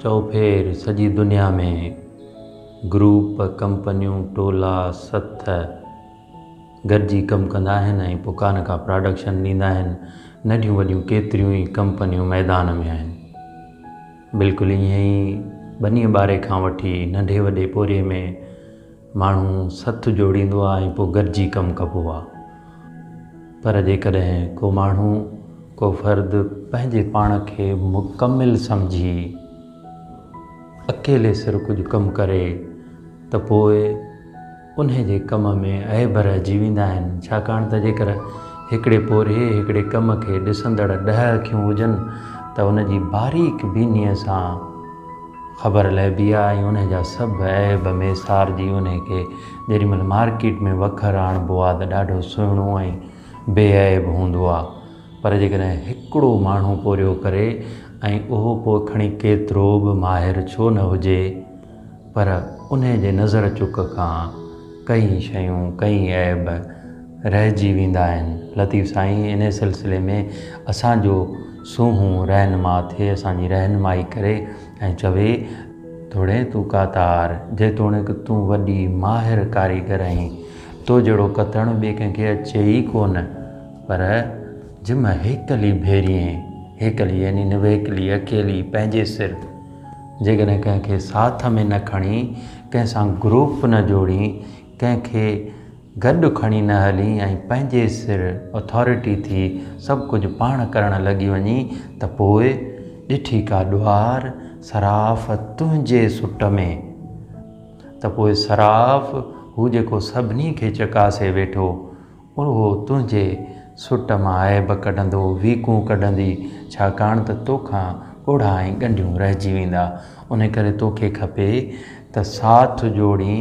चौफेर सॼी दुनिया में ग्रुप कंपनियूं टोला सथ गॾिजी कमु कंदा आहिनि ऐं पोइ का न का प्रोडक्शन ॾींदा आहिनि। नंढियूं वॾियूं केतिरियूं ई कंपनियूं मैदान में आहिनि। बिल्कुलु ईअं ई ॿनीअ ॿारे खां वठी नंढे वॾे पोरे में माण्हू सथ जोड़ींदो आहे ऐं पोइ गॾिजी कमु कबो आहे। पर जेकॾहिं को माण्हू को फ़र्द पंहिंजे पाण खे मुकमिल सम्झी अकेले सिर कुझु कमु करे त पोइ उन जे कम में ऐब रहिजी वेंदा आहिनि। छाकाणि त जेकर हिकिड़े पोरे हिकिड़े कम खे ॾिसंदड़ 10 अखियूं हुजनि त उन जी बारीक बीनीअ सां ख़बर लहिबी आहे ऐं उन जा सभु ऐब में सारजी उन खे जेॾीमहिल मार्केट में वखरु आणिबो आहे त ॾाढो सुहिणो ऐं बेऐब हूंदो आहे। पर जेकॾहिं हिकिड़ो माण्हू पोरियो करे ऐं उहो पोइ खणी केतिरो बि माहिर छो न हुजे, पर उन जे नज़र चुक खां कई शयूं कई ऐब रहिजी वेंदा आहिनि। लतीफ़ साईं इन सिलसिले में असांजो सूंहं रहनुमा थिए, असांजी रहनुमाई करे ऐं चवे थोड़े तूं कातार जेतोणीकि तूं वॾी माहिर कारीगर आहीं, तो जहिड़ो कतण ॿिए कंहिंखे अचे ई कोन। पर जिम हेकली भेरीअ हेकली यानी निवेकली अकेली पंहिंजे सिर जेकॾहिं कंहिंखे साथ में न खणी, कंहिंसां ग्रुप न जोड़ी, कंहिंखे गॾु खणी न हली ऐं पंहिंजे सिर अथॉरिटी थी सभु कुझु पाण करणु लॻी वञी त पोइ ॾिठी का ॾुहार सराफ़ तुंहिंजे सुट में, त पोइ सराफ़ हू जेको सभिनी खे चकासे वेठो उहो तुंहिंजे सुट मां ऐब कढंदो, वीकूं कढंदी। छाकाणि त तोखां ॻोढ़ा ऐं ॻंढियूं रहिजी वेंदा। उन करे तोखे खपे त साथ जोड़ी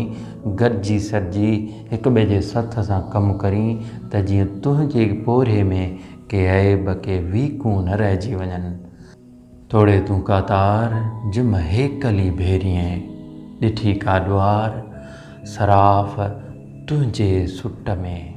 गॾिजी सॾिजी हिक ॿिए जे सथ सां कमु करी त जीअं तुंहिंजे पोरे में के ऐब के वीकूं न रहिजी वञनि। थोड़े तूं कातार जिम हेकली भेरीअ ॾिठी का ॾुहार सराफ़ तुंहिंजे सुट में।